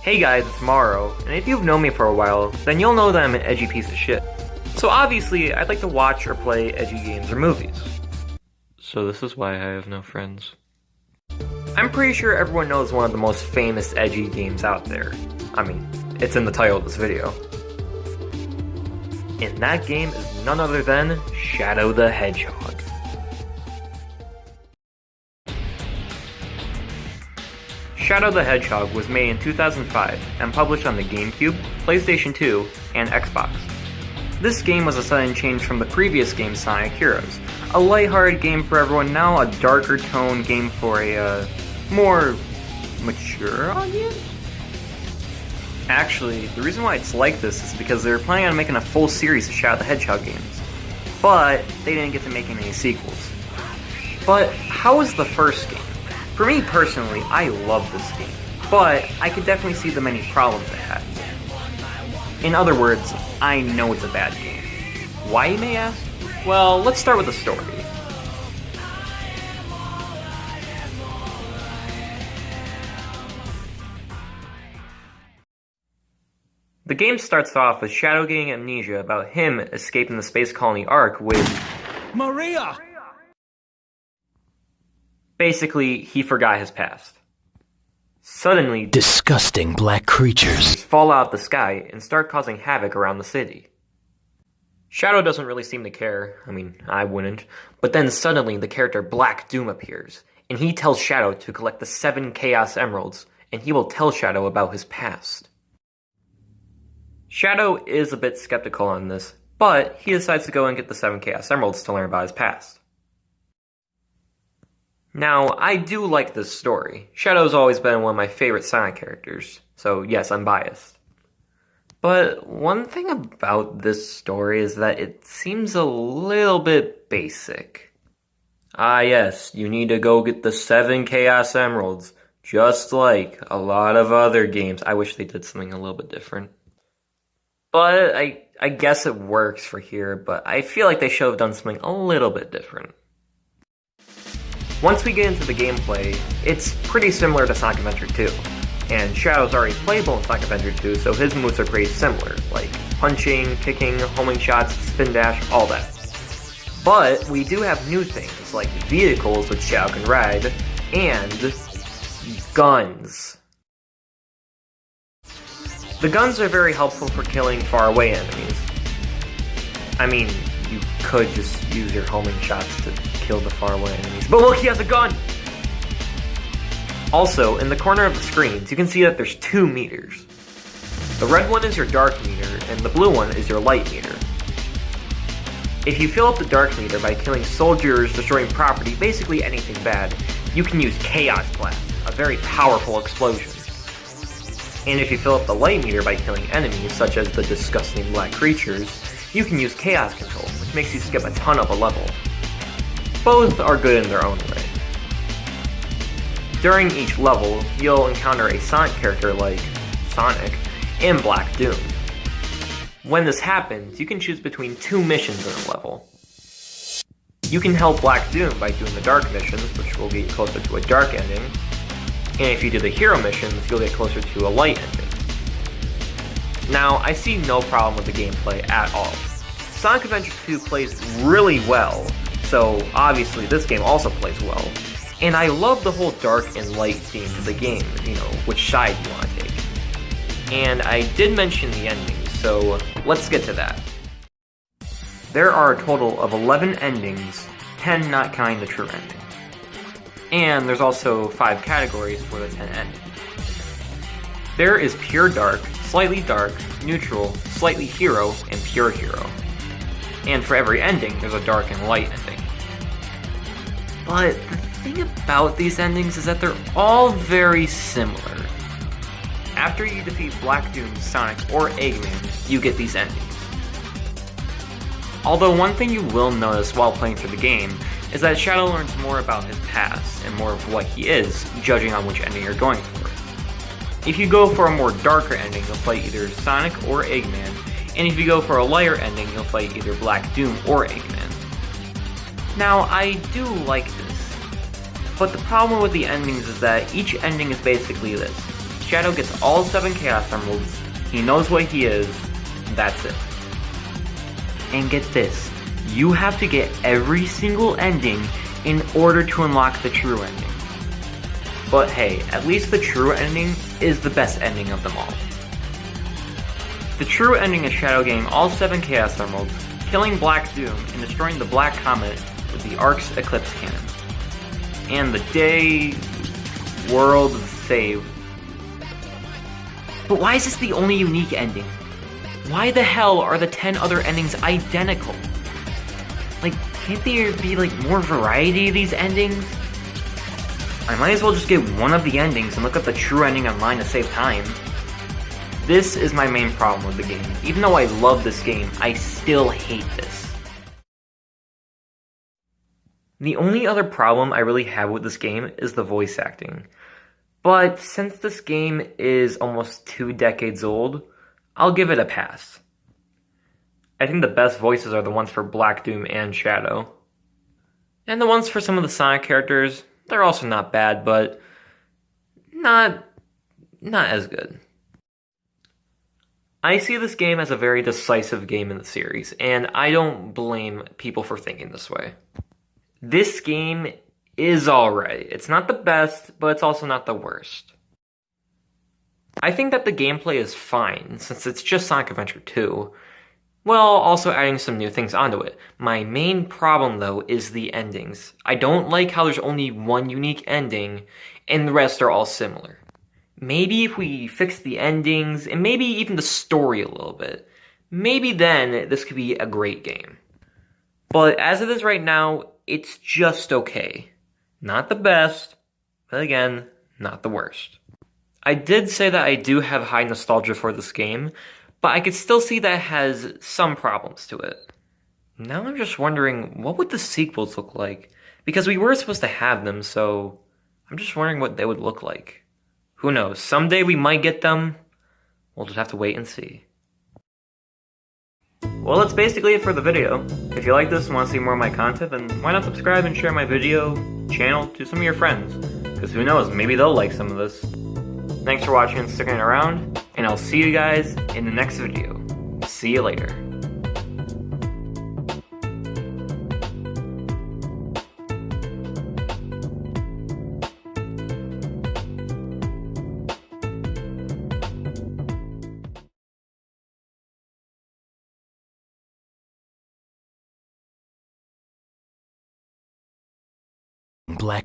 Hey guys, it's Maro, and if you've known me for a while, then you'll know that I'm an edgy piece of shit. So obviously, I'd like to watch or play edgy games or movies. So this is why I have no friends. I'm pretty sure everyone knows one of the most famous edgy games out there. I mean, it's in the title of this video. And that game is none other than Shadow the Hedgehog. Shadow the Hedgehog was made in 2005 and published on the GameCube, PlayStation 2, and Xbox. This game was a sudden change from the previous game Sonic Heroes, a lighthearted game for everyone, now a darker tone game for a more mature audience? Actually, the reason why it's like this is because they were planning on making a full series of Shadow the Hedgehog games, but they didn't get to making any sequels. But how was the first game? For me personally, I love this game, but I could definitely see the many problems it has. In other words, I know it's a bad game. Why, you may ask? Well, let's start with the story. The game starts off with Shadow getting amnesia about him escaping the space colony Ark with Maria! Basically, he forgot his past. Suddenly, Disgusting black creatures fall out of the sky and start causing havoc around the city. Shadow doesn't really seem to care. I mean, I wouldn't. But then suddenly the character Black Doom appears, and he tells Shadow to collect the 7 Chaos Emeralds, and he will tell Shadow about his past. Shadow is a bit skeptical on this, but he decides to go and get the 7 Chaos Emeralds to learn about his past. Now, I do like this story. Shadow's always been one of my favorite Sonic characters, so yes, I'm biased. But one thing about this story is that it seems a little bit basic. Ah yes, you need to go get the 7 Chaos Emeralds, just like a lot of other games. I wish they did something a little bit different. But I guess it works for here, but I feel like they should have done something a little bit different. Once we get into the gameplay, it's pretty similar to Sonic Adventure 2, and Shadow's already playable in Sonic Adventure 2, so his moves are pretty similar, like punching, kicking, homing shots, spin dash, all that. But we do have new things, like vehicles which Shadow can ride, and guns. The guns are very helpful for killing far away enemies. I mean, you could just use your homing shots to kill the far away enemies. But look, he has a gun! Also, in the corner of the screens, you can see that there's 2 meters. The red one is your dark meter, and the blue one is your light meter. If you fill up the dark meter by killing soldiers, destroying property, basically anything bad, you can use Chaos Blast, a very powerful explosion. And if you fill up the light meter by killing enemies, such as the disgusting black creatures, you can use Chaos Control, which makes you skip a ton of a level. Both are good in their own way. During each level, you'll encounter a Sonic character like Sonic and Black Doom. When this happens, you can choose between 2 missions in a level. You can help Black Doom by doing the dark missions, which will get you closer to a dark ending, and if you do the hero missions, you'll get closer to a light ending. Now, I see no problem with the gameplay at all. Sonic Adventure 2 plays really well, so obviously this game also plays well. And I love the whole dark and light theme of the game, you know, which side you want to take. And I did mention the endings, so let's get to that. There are a total of 11 endings, 10 not counting the true ending. And there's also 5 categories for the 10 endings. There is Pure Dark, Slightly Dark, Neutral, Slightly Hero, and Pure Hero. And for every ending, there's a dark and light ending. But the thing about these endings is that they're all very similar. After you defeat Black Doom, Sonic, or Eggman, you get these endings. Although one thing you will notice while playing through the game is that Shadow learns more about his past and more of what he is, judging on which ending you're going for. If you go for a more darker ending, you'll fight either Sonic or Eggman, and if you go for a lighter ending, you'll fight either Black Doom or Eggman. Now, I do like this, but the problem with the endings is that each ending is basically this. Shadow gets all 7 Chaos Emeralds, he knows what he is, that's it. And get this, you have to get every single ending in order to unlock the true ending. But hey, at least the true ending is the best ending of them all. The true ending is Shadow getting all 7 Chaos Emeralds, killing Black Doom, and destroying the Black Comet with the Ark's Eclipse Cannon. And the day... world saved. But why is this the only unique ending? Why the hell are the 10 other endings identical? Like, can't there be like more variety of these endings? I might as well just get one of the endings and look up the true ending online to save time. This is my main problem with the game. Even though I love this game, I still hate this. The only other problem I really have with this game is the voice acting. But since this game is almost 2 decades old, I'll give it a pass. I think the best voices are the ones for Black Doom and Shadow. And the ones for some of the Sonic characters, they're also not bad, but not as good. I see this game as a very decisive game in the series, and I don't blame people for thinking this way. This game is alright. It's not the best, but it's also not the worst. I think that the gameplay is fine, since it's just Sonic Adventure 2, while also adding some new things onto it. My main problem, though, is the endings. I don't like how there's only one unique ending, and the rest are all similar. Maybe if we fix the endings, and maybe even the story a little bit, maybe then this could be a great game. But as it is right now, it's just okay. Not the best, but again, not the worst. I did say that I do have high nostalgia for this game, but I could still see that it has some problems to it. Now I'm just wondering, what would the sequels look like? Because we were supposed to have them, so I'm just wondering what they would look like. Who knows, someday we might get them. We'll just have to wait and see. Well, that's basically it for the video. If you like this and want to see more of my content, then why not subscribe and share my video, channel to some of your friends? Because who knows, maybe they'll like some of this. Thanks for watching and sticking around, and I'll see you guys in the next video. See you later. Black